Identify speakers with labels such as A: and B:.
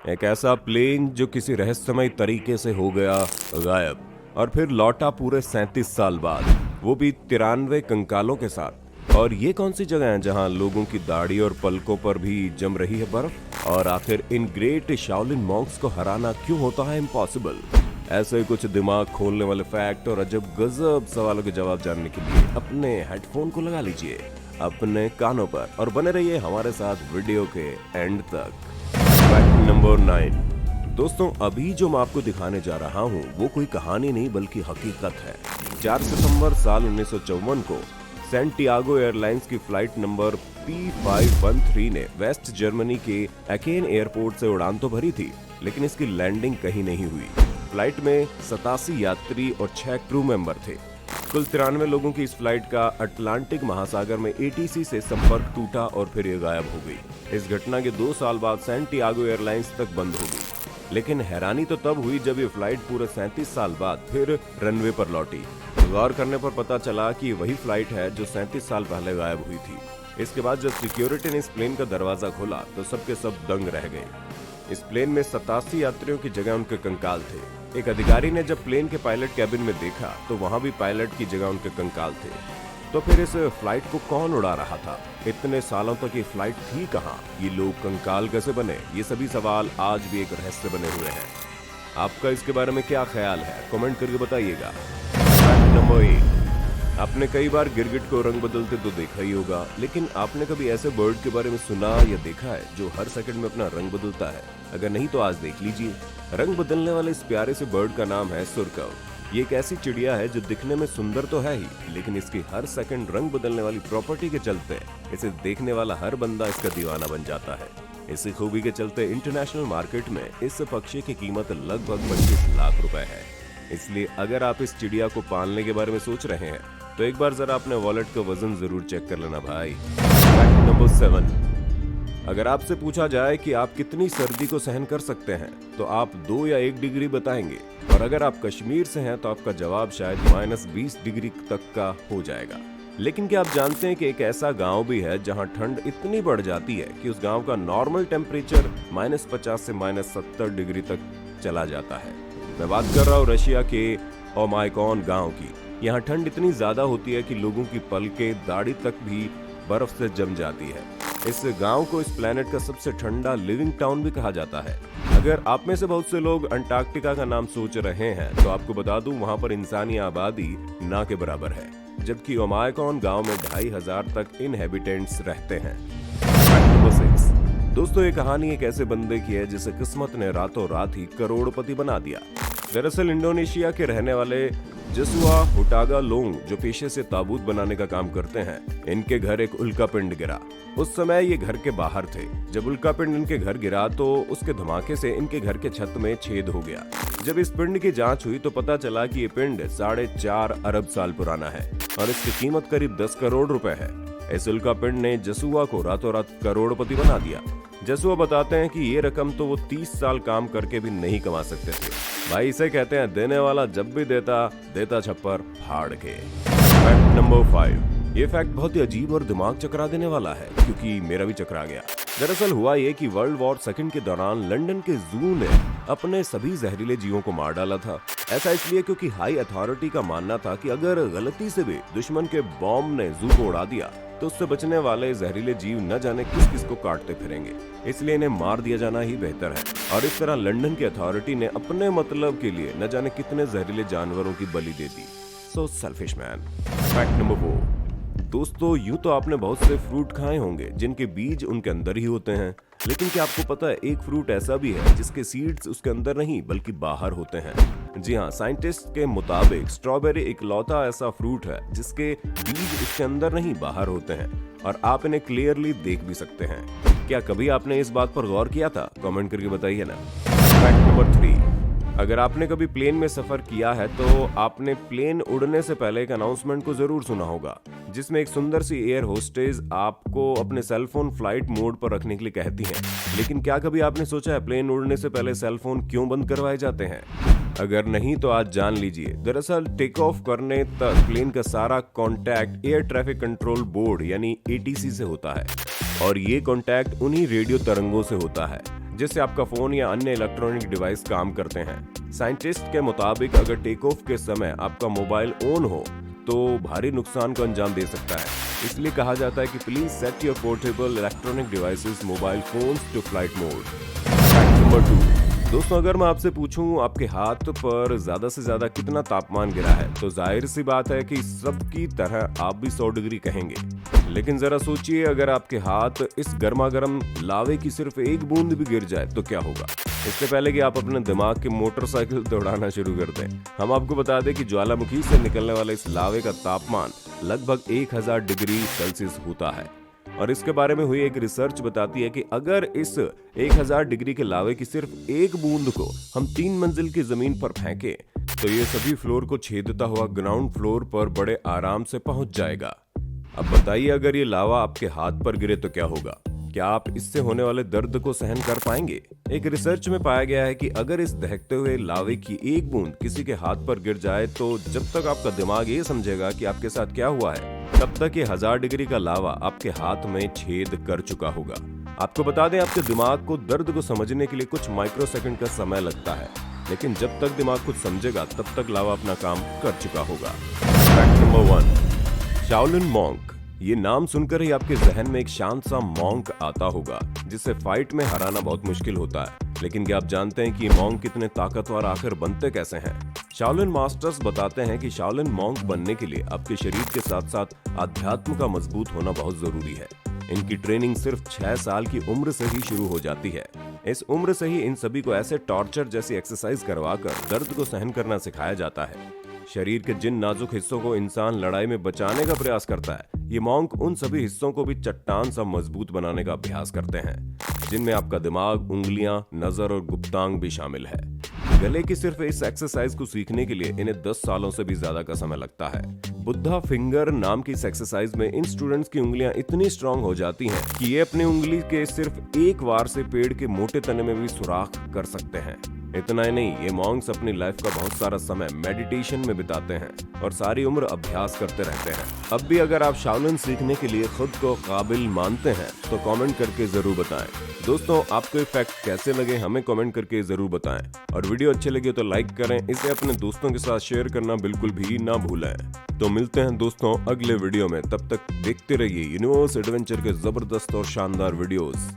A: एक ऐसा प्लेन जो किसी रहस्यमय तरीके से हो गया गायब और फिर लौटा पूरे 37 साल बाद, वो भी 93 कंकालों के साथ। और ये कौन सी जगह है जहां लोगों की दाढ़ी और पलकों पर भी जम रही है बर्फ? और आखिर इन ग्रेट शाओलिन मॉन्क्स को हराना क्यों होता है इम्पॉसिबल? ऐसे कुछ दिमाग खोलने वाले फैक्ट और अजब गजब सवालों के जवाब जानने के लिए अपने हेडफोन को लगा लीजिए अपने कानों पर और बने रहिए हमारे साथ वीडियो के एंड तक। Fact number 9। दोस्तों, अभी जो मैं आपको दिखाने जा रहा हूँ वो कोई कहानी नहीं बल्कि हकीकत है। 4 सितंबर साल 1954 को सैंटियागो एयरलाइंस की फ्लाइट नंबर P513 ने वेस्ट जर्मनी के एकेन एयरपोर्ट से उड़ान तो भरी थी, लेकिन इसकी लैंडिंग कहीं नहीं हुई। फ्लाइट में 87 यात्री और 6 क्रू मेंबर थे। कुल 93 लोगों की इस फ्लाइट का अटलांटिक महासागर में ATC से संपर्क टूटा और फिर ये गायब हो गई। इस घटना के 2 साल बाद सैंटियागो एयरलाइंस तक बंद हो गई। लेकिन हैरानी तो तब हुई जब ये फ्लाइट पूरे 37 साल बाद फिर रनवे पर लौटी। गौर करने पर पता चला कि वही फ्लाइट है जो 37 साल पहले गायब हुई थी। इसके बाद जब सिक्योरिटी ने इस प्लेन का दरवाजा खोला तो सबके सब दंग रह गए। इस प्लेन में 87 यात्रियों की जगह उनके कंकाल थे। एक अधिकारी ने जब प्लेन के पायलट कैबिन में देखा तो वहां भी पायलट की जगह उनके कंकाल थे। तो फिर इस फ्लाइट को कौन उड़ा रहा था? इतने सालों तक ये फ्लाइट थी कहां? ये लोग कंकाल कैसे बने? ये सभी सवाल आज भी एक रहस्य बने हुए हैं। आपका इसके बारे में क्या ख्याल है? कमेंट करके बताइएगा। Fact number 8। आपने कई बार गिरगिट को रंग बदलते तो देखा ही होगा, लेकिन आपने कभी ऐसे बर्ड के बारे में सुना या देखा है जो हर सेकंड में अपना रंग बदलता है? अगर नहीं तो आज देख लीजिए। रंग बदलने वाले इस प्यारे से बर्ड का नाम है सुरकव। ये एक ऐसी चिड़िया है जो दिखने में सुंदर तो है ही, लेकिन इसकी हर सेकंड रंग बदलने वाली प्रॉपर्टी के चलते इसे देखने वाला हर बंदा इसका दीवाना बन जाता है। इसी खूबी के चलते इंटरनेशनल मार्केट में इस पक्षी की कीमत लगभग 25 लाख रुपए है। इसलिए अगर आप इस चिड़िया को पालने के बारे में सोच रहे हैं तो एक बार जरा अपने वॉलेट का वजन जरूर चेक कर लेना भाई। Fact number 7। अगर आपसे पूछा जाए कि आप कितनी सर्दी को सहन कर सकते हैं तो आप 2 या 1 डिग्री बताएंगे, और अगर आप कश्मीर से हैं तो आपका जवाब शायद -20 डिग्री तक का हो जाएगा। लेकिन क्या आप जानते हैं कि एक ऐसा गांव भी है जहां ठंड इतनी बढ़ जाती है कि उस गांव का नॉर्मल टेम्परेचर -50 से -70 डिग्री तक चला जाता है। मैं बात कर रहा हूँ रशिया के ओमाइकॉन गांव की। यहाँ ठंड इतनी ज्यादा होती है कि लोगों की पलकें, दाढ़ी तक भी बर्फ से जम जाती है। इस गांव को इस प्लेनेट का सबसे ठंडा लिविंग टाउन भी कहा जाता है। अगर आप में से बहुत से लोग अंटार्कटिका का नाम सोच रहे हैं तो आपको बता दूं वहां पर इंसानी आबादी ना के बराबर है, जबकि ओमाइकॉन गांव में 2500 तक इनहेबिटेंट्स रहते हैं। Fact number 6। दोस्तों, ये कहानी एक ऐसे बंदे की है जिसे किस्मत ने रातों रात ही करोड़पति बना दिया। दरअसल इंडोनेशिया के रहने वाले जसुआ हुटागा लोंग, जो पेशे से ताबूत बनाने का काम करते हैं, इनके घर एक उल्कापिंड गिरा। उस समय ये घर के बाहर थे। जब उल्कापिंड इनके घर गिरा तो उसके धमाके से इनके घर के छत में छेद हो गया। जब इस पिंड की जांच हुई तो पता चला कि ये पिंड 4.5 अरब साल पुराना है और इसकी कीमत करीब 10 करोड़ रुपए है। इस उल्कापिंड ने जसुआ को रातों रात करोड़पति बना दिया। जसुआ बताते हैं कि ये रकम तो वो 30 साल काम करके भी नहीं कमा सकते थे। भाई, इसे कहते हैं देने वाला जब भी देता छप्पर फाड़ के। Fact number 5। ये फैक्ट बहुत ही अजीब और दिमाग चकरा देने वाला है, क्योंकि मेरा भी चकरा गया। दरअसल हुआ ये कि वर्ल्ड वॉर सेकंड के दौरान लंदन के जू ने अपने सभी जहरीले जीवों को मार डाला था। ऐसा इसलिए क्योंकि हाई अथॉरिटी का मानना था कि अगर गलती से भी दुश्मन के बॉम्ब ने जू को उड़ा दिया तो उससे बचने वाले जहरीले जीव न जाने किस किस को काटते फिरेंगे, इसलिए इन्हें मार दिया जाना ही बेहतर है। और इस तरह लंदन की अथॉरिटी ने अपने मतलब के लिए न जाने कितने जहरीले जानवरों की बलि दे दी। So selfish man. Fact number 4। दोस्तों, यूं तो आपने बहुत से फ्रूट खाए होंगे जिनके बीज उनके अंदर ही होते हैं, लेकिन क्या आपको पता है एक फ्रूट ऐसा भी है जिसके सीड्स उसके अंदर नहीं बल्कि बाहर होते हैं? जी हाँ, साइंटिस्ट के मुताबिक स्ट्रॉबेरी इकलौता ऐसा फ्रूट है जिसके बीज उसके अंदर नहीं बाहर होते हैं, और आप इन्हें क्लियरली देख भी सकते हैं। क्या कभी आपने इस बात पर गौर किया था? कमेंट करके बताइए ना। Fact number 3। अगर आपने कभी प्लेन में सफर किया है तो आपने प्लेन उड़ने से पहले एक अनाउंसमेंट को जरूर सुना होगा, जिसमें एक सुंदर सी एयर होस्टेस आपको अपने सेलफोन फ्लाइट मोड पर रखने के लिए कहती है। लेकिन क्या कभी आपने सोचा है प्लेन उड़ने से पहले सेलफोन क्यों बंद करवाए जाते हैं? अगर नहीं तो आज जान लीजिए। दरअसल टेक ऑफ करने तक प्लेन का सारा contact air traffic control board यानी ATC से होता है, और ये कांटेक्ट उन्हीं रेडियो तरंगों से होता है जिससे आपका फोन या अन्य इलेक्ट्रॉनिक डिवाइस काम करते हैं। साइंटिस्ट के मुताबिक अगर टेक ऑफ के समय आपका मोबाइल ऑन हो तो भारी नुकसान को अंजाम दे सकता है। इसलिए कहा जाता है कि please set your portable electronic devices mobile phones to flight mode. Fact number 2। दोस्तों, अगर मैं आपसे पूछूं आपके हाथ पर ज्यादा से ज्यादा कितना तापमान गिरा है तो जाहिर सी बात है कि सबकी तरह आप भी 100 डिग्री कहेंगे। लेकिन जरा सोचिए, अगर आपके हाथ इस गर्मा गर्म लावे की सिर्फ एक बूंद भी गिर जाए तो क्या होगा। इससे पहले कि आप अपने दिमाग की मोटरसाइकिल दौड़ाना शुरू कर दें, हम आपको बता दें कि ज्वालामुखी से निकलने वाले इस लावे का तापमान लगभग 1000 डिग्री सेल्सियस होता है। और इसके बारे में हुई एक रिसर्च बताती है कि अगर इस 1000 डिग्री के लावे की सिर्फ एक बूंद को हम 3 मंजिल की जमीन पर फेंकें तो ये सभी फ्लोर को छेदता हुआ ग्राउंड फ्लोर पर बड़े आराम से पहुंच जाएगा। अब बताइए, अगर ये लावा आपके हाथ पर गिरे तो क्या होगा? क्या आप इससे होने वाले दर्द को सहन कर पाएंगे? एक रिसर्च में पाया गया है कि अगर इस दहकते हुए लावे की एक बूंद किसी के हाथ पर गिर जाए तो जब तक आपका दिमाग ये समझेगा कि आपके साथ क्या हुआ है, तब तक ये 1000 डिग्री का लावा आपके हाथ में छेद कर चुका होगा। आपको बता दें, आपके दिमाग को दर्द को समझने के लिए कुछ माइक्रोसेकंड का समय लगता है, लेकिन जब तक दिमाग कुछ समझेगा तब तक लावा अपना काम कर चुका होगा। Fact number 1। Shaolin monk. ये नाम सुनकर ही आपके जहन में एक शांत सा मॉन्क आता होगा जिसे फाइट में हराना बहुत मुश्किल होता है। लेकिन क्या आप जानते हैं कि ये मॉन्क कितने ताकतवर आखिर बनते कैसे हैं? शाओलिन मास्टर्स बताते हैं कि शाओलिन मॉन्क बनने के लिए आपके शरीर के साथ साथ अध्यात्म का मजबूत होना बहुत जरूरी है। इनकी ट्रेनिंग सिर्फ 6 साल की उम्र से ही शुरू हो जाती है। इस उम्र से ही इन सभी को ऐसे टॉर्चर जैसी एक्सरसाइज करवाकर दर्द को सहन करना सिखाया जाता है। शरीर के जिन नाजुक हिस्सों को इंसान लड़ाई में बचाने का प्रयास करता है, ये मॉन्क उन सभी हिस्सों को भी चट्टान सा मजबूत बनाने का अभ्यास करते हैं, जिनमें आपका दिमाग, उंगलियां, नजर और गुप्तांग भी शामिल है। गले की सिर्फ इस एक्सरसाइज को सीखने के लिए इन्हें 10 सालों से भी ज्यादा का समय लगता है। बुद्धा फिंगर नाम की इस एक्सरसाइज में इन स्टूडेंट्स की उंगलियां इतनी स्ट्रांग हो जाती हैं कि ये अपनी उंगली के सिर्फ एक वार से पेड़ के मोटे तने में भी सुराख कर सकते हैं। इतना ही नहीं, ये मॉन्क्स अपनी लाइफ का बहुत सारा समय मेडिटेशन में बिताते हैं और सारी उम्र अभ्यास करते रहते हैं। अब भी अगर आप शाओलिन सीखने के लिए खुद को काबिल मानते हैं तो कमेंट करके जरूर बताएं। दोस्तों, आपको ये फैक्ट कैसे लगे हमें कमेंट करके जरूर बताएं और वीडियो अच्छे लगे तो लाइक करें, इसे अपने दोस्तों के साथ शेयर करना बिल्कुल भी ना भूलें। तो मिलते हैं दोस्तों अगले वीडियो में, तब तक देखते रहिए यूनिवर्स एडवेंचर के जबरदस्त और शानदार वीडियोस।